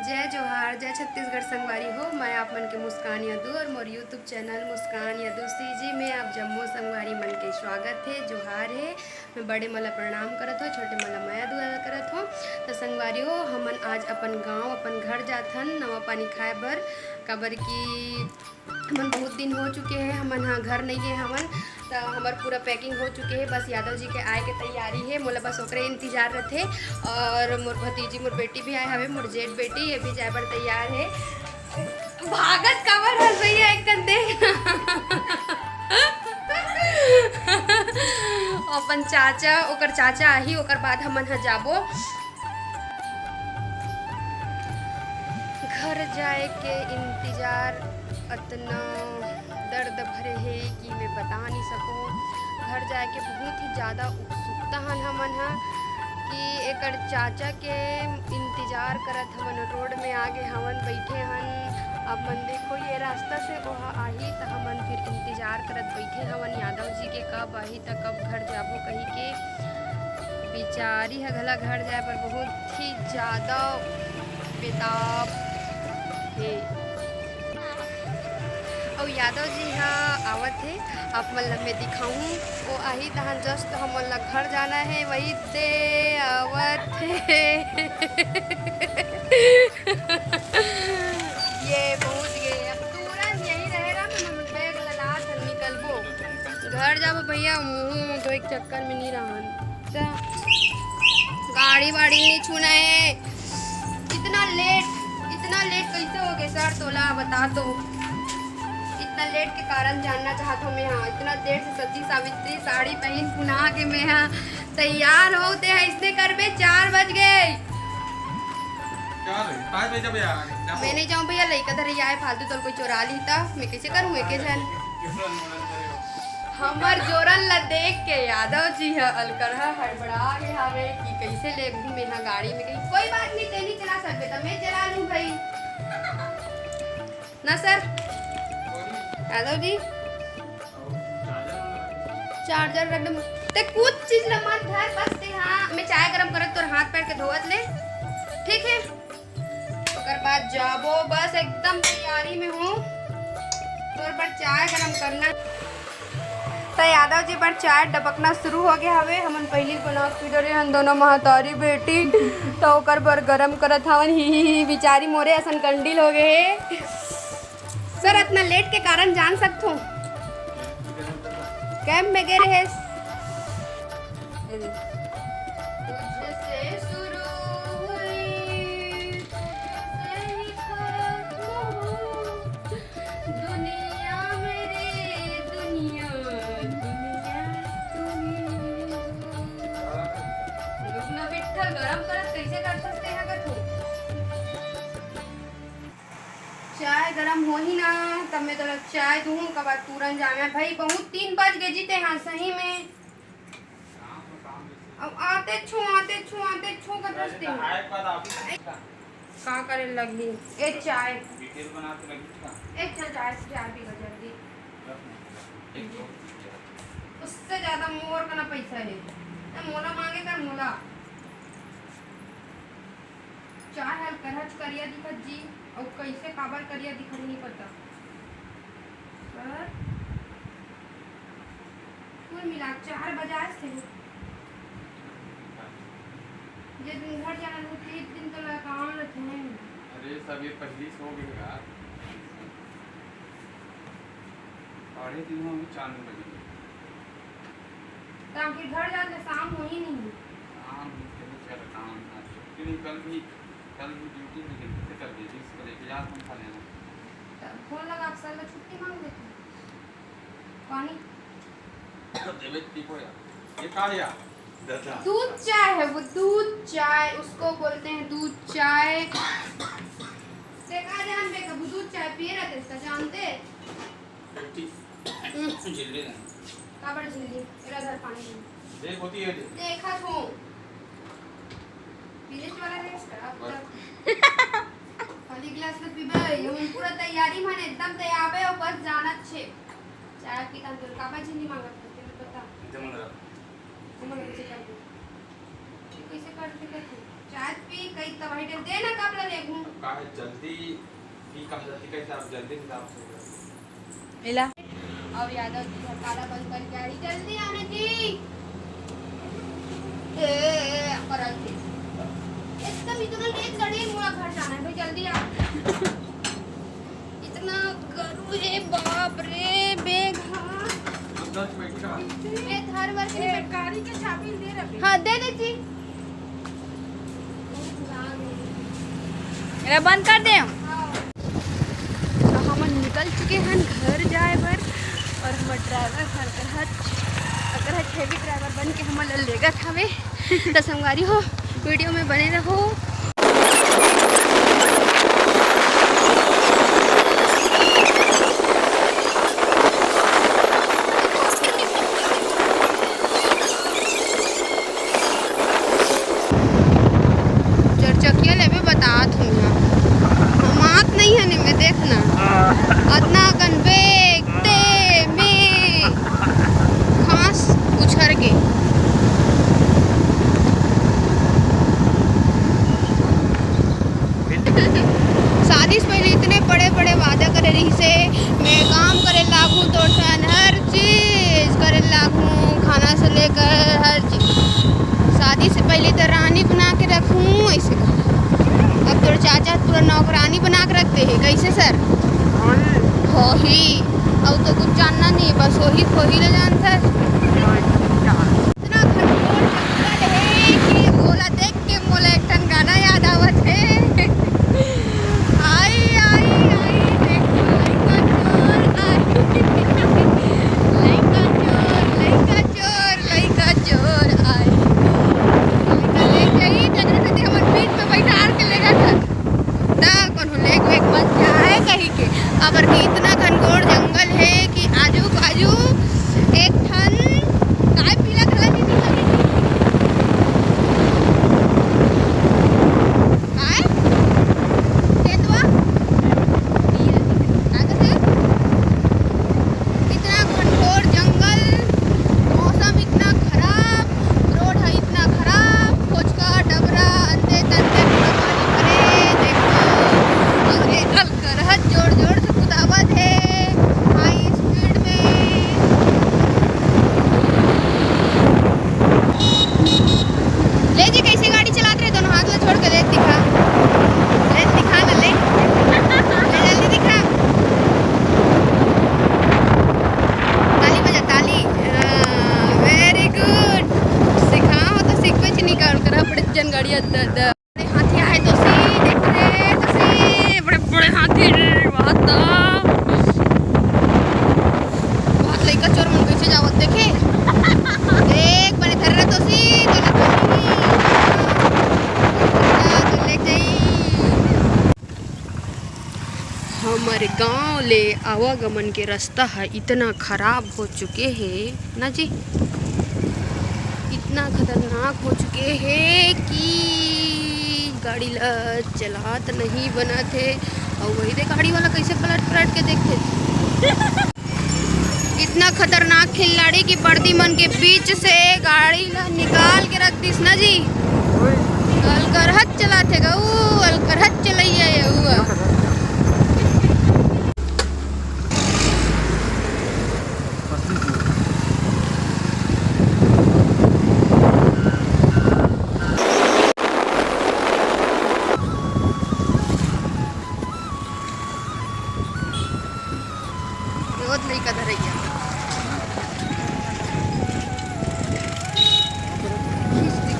जय जोहार, जय छत्तीसगढ़ संगवारी हो। मैं आप मन के मुस्कान यदू और मोर यूट्यूब चैनल मुस्कान यदू सी जी में आप जम्मो संगवारी मन के स्वागत है, जोहार है। मैं बड़े मला प्रणाम करत हो, छोटे मला माया दुआ करत हो। तो संगवारी हो, हमन आज अपन गांव अपन घर जाथन नवा पानी खाए बर, काबर की हमन बहुत दिन हो चुके हैं हमन हाँ घर नहीं है हमन। तो हमार पूरा पैकिंग हो चुके हैं, बस यादव जी के आए के तैयारी है। मोला बस ओकरे इंतजार रहते। और मोर भतीजी मोर बेटी भी आए हवे, मोर जेठ बेटी ये भी जाए बर तैयार है। भागत काबर हस भैया एक कंदे अपन चाचा ओकर चाचा आही, ओकर बाद हमन ह जाबो घर जाए के इंतजार। इतना दर्द भरे है कि मैं बता नहीं सकूँ। घर जाए के बहुत ही ज़्यादा उत्सुकता हन हमन हा कि एकर चाचा के इंतजार करत हमन। रोड में आगे हमन बैठे हन। अब मन देखो ये रास्ता से वहाँ आही तो हमन फिर इंतजार करत बैठे हमन यादव जी के कब आही तो कब घर जाबो कही के। बेचारी है घला घर जाए पर बहुत ही ज़्यादा बेताब है। और यादव जी हाँ आवत है, आप मतलब मैं दिखाऊँ वो आही तहन जस्ट हम मतलब घर जाना है वही दे आवत है ये पहुँच गए। अब तुरंत यही रहेगा, मैं बैग लगा कर निकलबो घर जाबो भैया। मुँह तो एक चक्कर में नहीं रहन तो गाड़ी वाड़ी नहीं छूना है। इतना लेट कैसे हो गए सर? तोला बता तो इतना लेट के कारण जानना चाहता हूँ मैं। हाँ इतना देर से सच्ची सावित्री साड़ी पहन पुना के मैं हाँ तैयार होते हैं इसने कर बे 4 बज गए। मैं नहीं जाऊँ भैया, लड़का धर आए फालतू तो कोई चोरा ली था मैं कैसे करूँ एक जन। हमर जोरन ला देख के यादव जी है अलकरहा हड़बड़ा गए हवे कि कैसे ले घूमे हाँ गाड़ी में कहीं। कोई बात नहीं, तेरी चला सकते तो मैं चला लूँ भाई ना सर। यादव जी चार्जर रख दम ते कुछ चीज ला मत धर बस ते। हाँ मैं चाय गरम करत तोर हाथ पैर के धोवत ले, ठीक है? ओकर बाद जाबो बस एकदम तैयारी में हूँ तोर पर चाय गरम करना। तो यादव जी पर चाय टपकना शुरू हो गया हवे। हमन पहली बना पी डरे हन दोनों महतारी बेटी तो ओकर पर गरम करत हवन। ही बेचारी मोरे असन कंडील हो गए। सर इतना लेट के कारण जान सकते हो कैंप में गए रहे। गरम करत कैसे कर सकते हैं अगर तू चाय गरम हो ही ना तब मैं तो चाय दूँ कब तुरंत जाना भाई। बहुत 3 बज गए जीते हाँ सही में। अब आते छू कर रस्ते कहाँ करे लगी एक चाय एक चाय पी जल्दी। उससे ज्यादा मोर का ना पैसा है मोला मांगे कर मोला चाय हल करहच करिया दिखत जी और कैसे काबर करिया दिखत नहीं पता सर। कुल मिला 4 बजे थे जे दिन घर जाना था 3 दिन तो लगा काम रहते हैं। अरे सब ये पहली सो गई यार, साढ़े 3 में 4 बजे ताकि घर जाते शाम हो ही नहीं। कल ड्यूटी में कैसे कर दी इसको लेके यार तुम खा लेना। फोन लगा अक्सर छुट्टी मांग लेते पानी देवे ठीक हो यार। ये कहा यार दूध चाय है वो दूध चाय उसको बोलते हैं दूध चाय। देखा जान बे कब दूध चाय पिए रहते इसका जानते झिल्ली ना काबर झिल्ली मेरा घर पानी देख होती है देखा छो पीले वाला है इसका खाली गिलास में पीबे हम पूरा तैयारी माने एकदम तैयार है और बस जाना छे चाय की तंदूर काबर झिल्ली मांगत थे तेरे पता इधर मन रहा हम कैसे करते कैसे करते चाय पी कई तबाही दे ना कपड़ा ले घूम का है जल्दी की कम जल्दी कैसे आप जल्दी हिसाब से इला अब यादव जी का काला बंद कर के आई जल्दी आने जी ए करल थी एकदम इतना लेट गाड़ी मुड़ा घर जाना है भाई जल्दी आ इतना करू है बाप रे बेग हां 10 मिनट का ये हर बार के गाड़ी के चाबी दे रहे हां दे दे जी मेरा बंद कर दे तो हम निकल चुके हैं घर जाए बर और हमार ड्राइवर अगर हेवी ड्राइवर बन के हम लेगा हमें तो संगवारी हो वीडियो में बने रहो। चरचकिया लेवे बतात हूँ हम आत नहीं है नहीं में देखना अतना कन्वेक ते में घास उछर के शादी से पहले इतने बड़े बड़े वादा करे रही से मैं काम करे लागू तो हर चीज करे लागू खाना से लेकर हर चीज शादी से पहले तो रानी बना के रखूं ऐसे अब तो चाचा पूरा नौकरानी बना के रखते हैं कैसे सर हो ही अब तो कुछ जानना नहीं बस वही ले जानता है इतना खटखोट जंगल है कि बोला देख के मोला एक ठन गाना याद आवत है आई आई आई देखो लइका चोर आई लइका ले गई जगह से हमर पीठ पे बैठा के लेगा था कौन लेग वेग मत जाए कहीं के अबर के इतना घनघोर जंगल है कि आजू बाजू एक ठन काय पीला कलर की निकल काय केतवा कागज है इतना घनघोर जंगल मौसम इतना खराब रोड है इतना खराब खोजका डबरा अंधे तंधे पूरा पानी भरे देखो और एक अलकरहत जोर जोर से कुदावत है हाई स्पीड में ले जी कैसे गाड़ी चलाते रहे दोनों हाथ में छोड़ के ले दिखा ना ले जल्दी दिखा ताली बजा ताली वेरी गुड सिखाओ तो सीख पे निकाल कर बड़े जन गाड़ी बड़े हाथी आए तो सी देख रहे तो सी बड़े बड़े हाथी बहुत लइका चोर मन कैसे जावत देखे देख बड़े धर रहे तो सी तो ले जाई हमारे गांव ले आवागमन के रास्ता है इतना खराब हो चुके हैं ना जी इतना खतरनाक हो चुके हैं कि गाड़ी ला चलात नहीं बना थे और वही दे गाड़ी वाला कैसे पलट के देखते इतना खतरनाक खिलाड़ी की पर्दी मन के बीच से गाड़ी ला निकाल के रख दीस ना जी अलकरहत चलाते गऊ अलकरहत चलैया हुआ बहुत लइका धरैया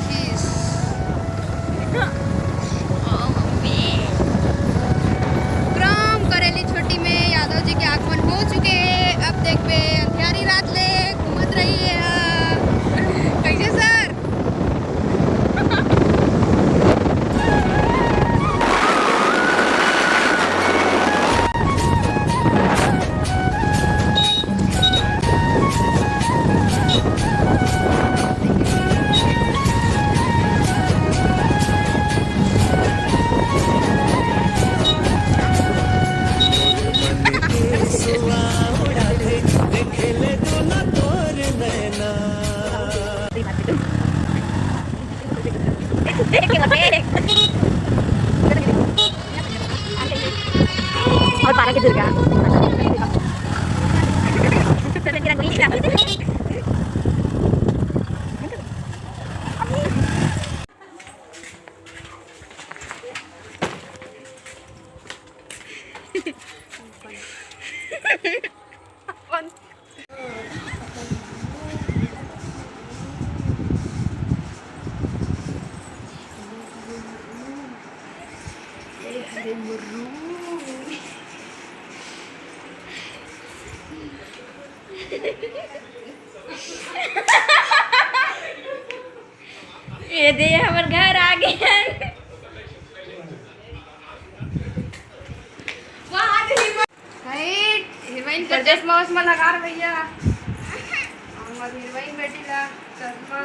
खींच के दुर्गा हरे मुर्रू ये दे हमर घर आ गए हीरोइन का चश्मा उस्मा लगा रहे भैया और हीरोइन बेटी ला चश्मा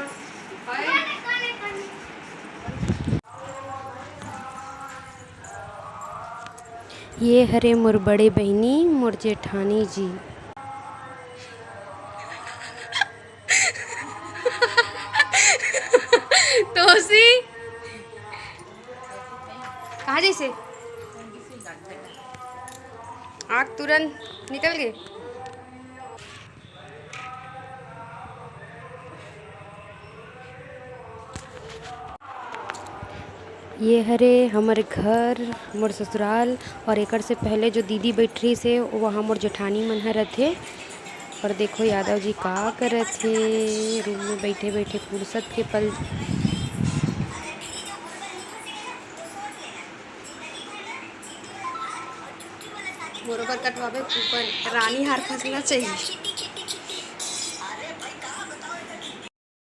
ये हरे मोर बड़े बहनी मोर जेठानी जी तोसी कहाँ जैसे आँख तुरंत निकल गए। ये हरे हमर घर मोर ससुराल और एकड़ से पहले जो दीदी बैठी से वहाँ मोर जेठानी मन ह रथे। और देखो यादव जी का करत थे रूम में बैठे बैठे फुर्सत के पल। बरोबर कटवावे ऊपर रानी हार खसना चाहिए।